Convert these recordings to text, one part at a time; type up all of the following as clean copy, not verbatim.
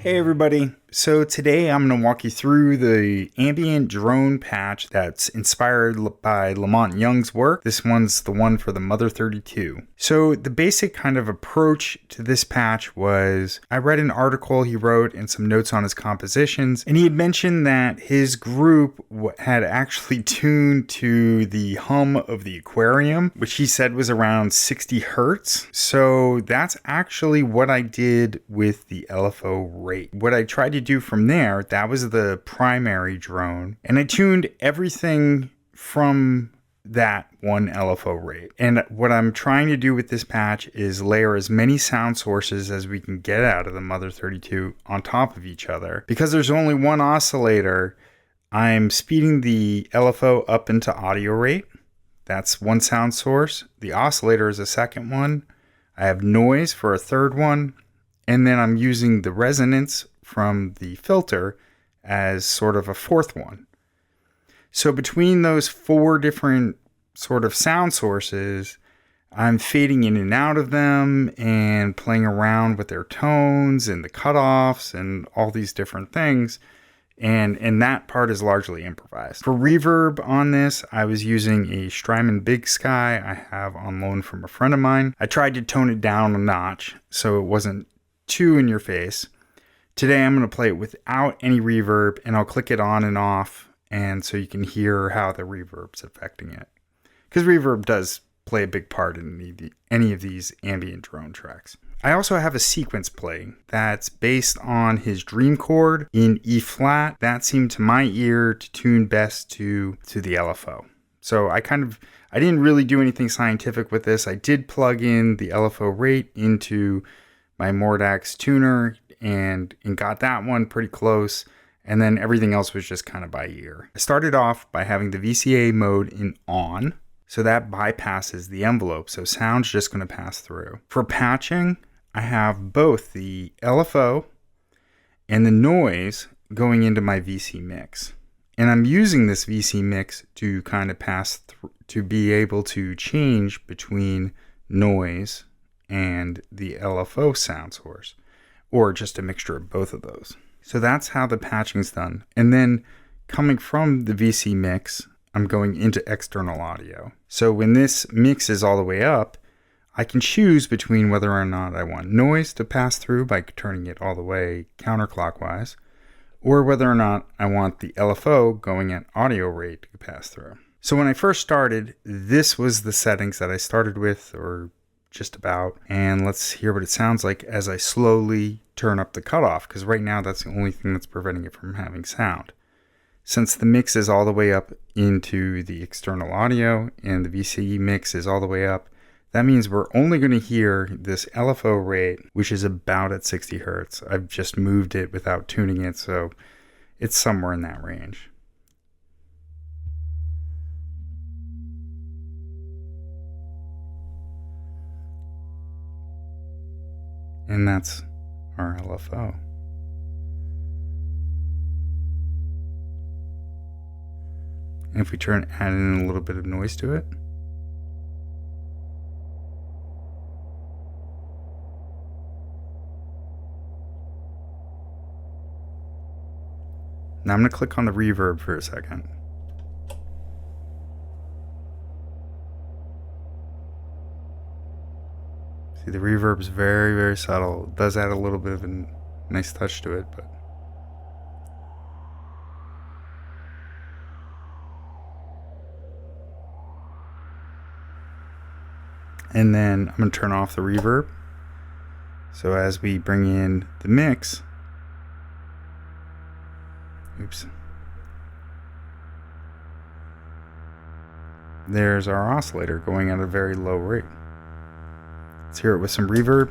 Hey everybody, so today I'm going to walk you through the Ambient Drone patch that's inspired by Monte Young's work. This one's the one for the Mother-32. So the basic kind of approach to this patch was, I read an article he wrote and some notes on his compositions, and he had mentioned that his group had actually tuned to the hum of the aquarium, which he said was around 60 hertz. So that's actually what I did with the LFO rate. What I tried to do from there, that was the primary drone, and I tuned everything from that one LFO rate. And what I'm trying to do with this patch is layer as many sound sources as we can get out of the Mother-32 on top of each other. Because there's only one oscillator, I'm speeding the LFO up into audio rate. That's one sound source. The oscillator is a second one. I have noise for a third one. And then I'm using the resonance from the filter as sort of a fourth one. So between those four different sort of sound sources, I'm fading in and out of them and playing around with their tones and the cutoffs and all these different things. And that part is largely improvised. For reverb on this, I was using a Strymon Big Sky I have on loan from a friend of mine. I tried to tone it down a notch so it wasn't too in your face. Today I'm going to play it without any reverb, and I'll click it on and off, and so you can hear how the reverb's affecting it. Because reverb does play a big part in any of these ambient drone tracks. I also have a sequence playing that's based on his dream chord in E flat. That seemed to my ear to tune best to the LFO. So I didn't really do anything scientific with this. I did plug in the LFO rate into my Mordax tuner and got that one pretty close. And then everything else was just kind of by ear. I started off by having the VCA mode in on. So that bypasses the envelope. So sound's just going to pass through. For patching, I have both the LFO and the noise going into my VC mix. And I'm using this VC mix to kind of pass through, to be able to change between noise and the LFO sound source, or just a mixture of both of those. So that's how the patching's done. And then coming from the VC mix, I'm going into external audio. So when this mix is all the way up, I can choose between whether or not I want noise to pass through by turning it all the way counterclockwise, or whether or not I want the LFO going at audio rate to pass through. So when I first started, this was the settings that I started with, or just about. And let's hear what it sounds like as I slowly turn up the cutoff, because right now that's the only thing that's preventing it from having sound. Since the mix is all the way up into the external audio and the VCE mix is all the way up, that means we're only going to hear this LFO rate, which is about at 60 hertz. I've just moved it without tuning it, so it's somewhere in that range. And that's our LFO. And if we add in a little bit of noise to it. Now I'm going to click on the reverb for a second. See, the reverb is very, very subtle. It does add a little bit of a nice touch to it, but and then I'm going to turn off the reverb. So as we bring in the mix, there's our oscillator going at a very low rate. Let's hear it with some reverb.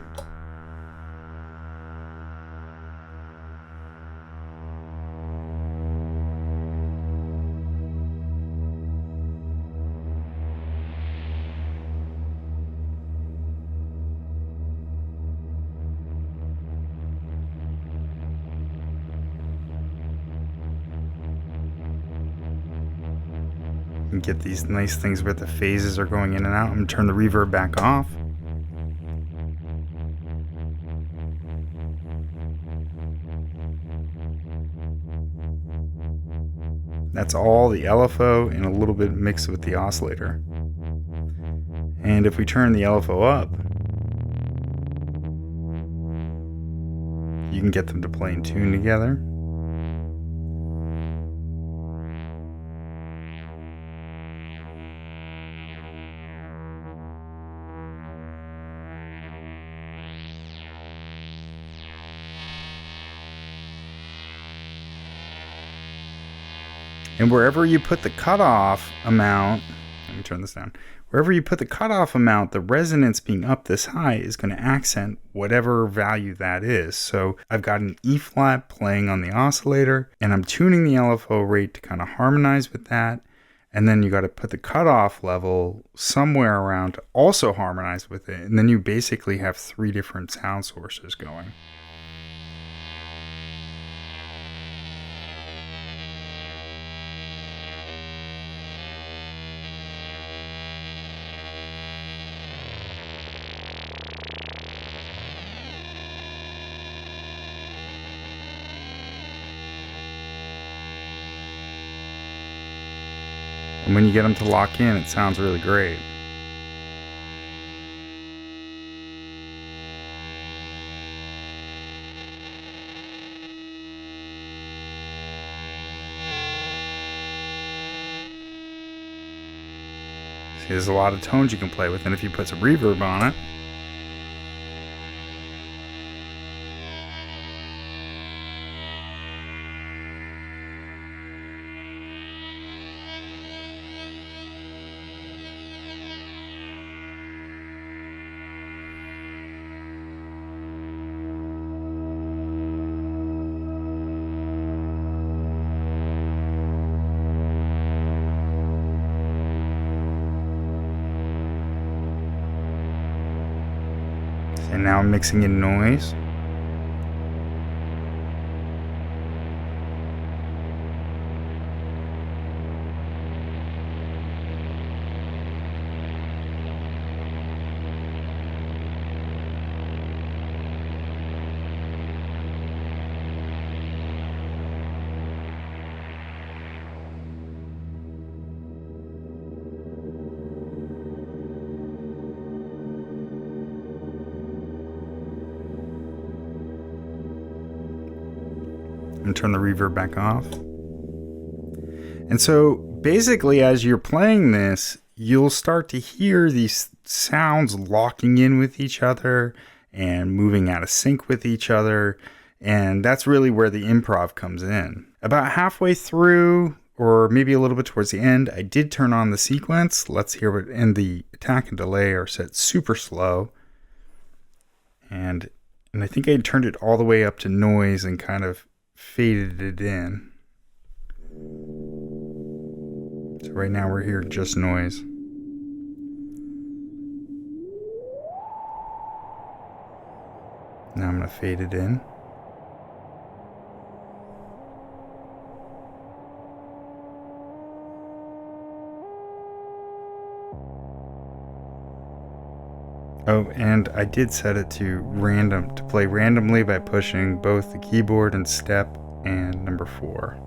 And get these nice things where the phases are going in and out. I'm going to turn the reverb back off. That's all the LFO and a little bit mixed with the oscillator. And if we turn the LFO up, you can get them to play in tune together. And wherever you put the cutoff amount, let me turn this down. Wherever you put the cutoff amount, the resonance being up this high is going to accent whatever value that is. So I've got an E flat playing on the oscillator, and I'm tuning the LFO rate to kind of harmonize with that. And then you got to put the cutoff level somewhere around to also harmonize with it. And then you basically have 3 different sound sources going. And when you get them to lock in, it sounds really great. See, there's a lot of tones you can play with, and if you put some reverb on it, and now I'm mixing in noise. And turn the reverb back off. And so basically, as you're playing this, you'll start to hear these sounds locking in with each other and moving out of sync with each other. And that's really where the improv comes in. About halfway through, or maybe a little bit towards the end, I did turn on the sequence. Let's hear what, and the attack and delay are set super slow. And I think I turned it all the way up to noise and kind of faded it in. So right now we're hearing just noise. Now I'm going to fade it in. Oh, and I did set it to random, to play randomly by pushing both the keyboard and step and number 4.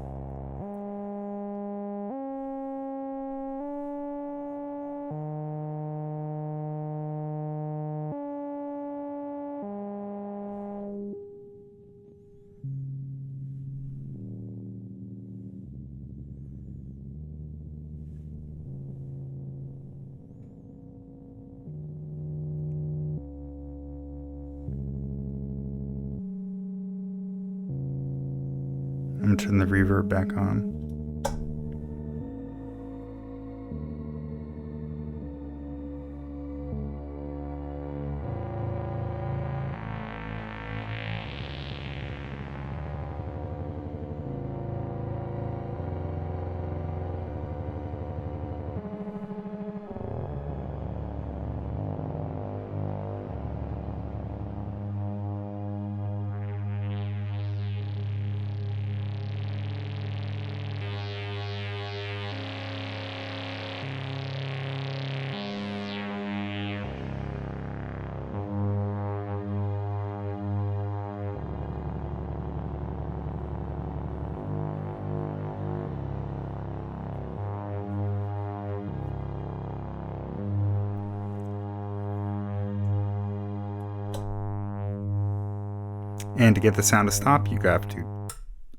I'm going to turn the reverb back on. And to get the sound to stop, you have to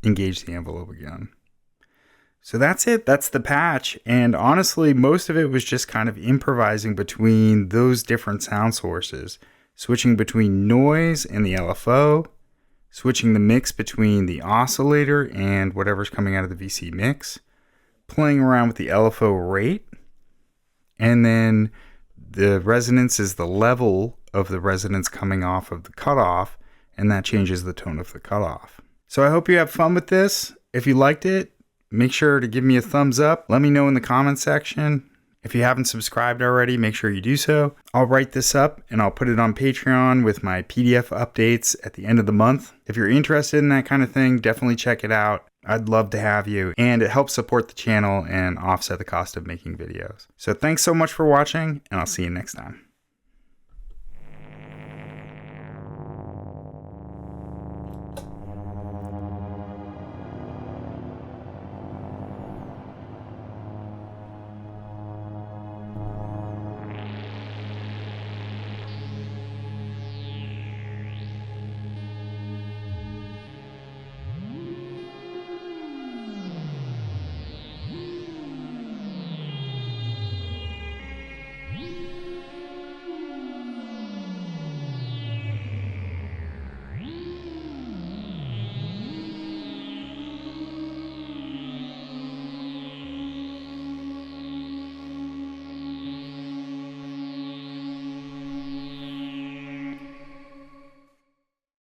engage the envelope again. So that's it. That's the patch. And honestly, most of it was just kind of improvising between those different sound sources, switching between noise and the LFO, switching the mix between the oscillator and whatever's coming out of the VC mix, playing around with the LFO rate, and then the resonance is the level of the resonance coming off of the cutoff, and that changes the tone of the cutoff. So I hope you have fun with this. If you liked it, make sure to give me a thumbs up. Let me know in the comment section. If you haven't subscribed already, make sure you do so. I'll write this up and I'll put it on Patreon with my PDF updates at the end of the month. If you're interested in that kind of thing, definitely check it out. I'd love to have you, and it helps support the channel and offset the cost of making videos. So thanks so much for watching, and I'll see you next time.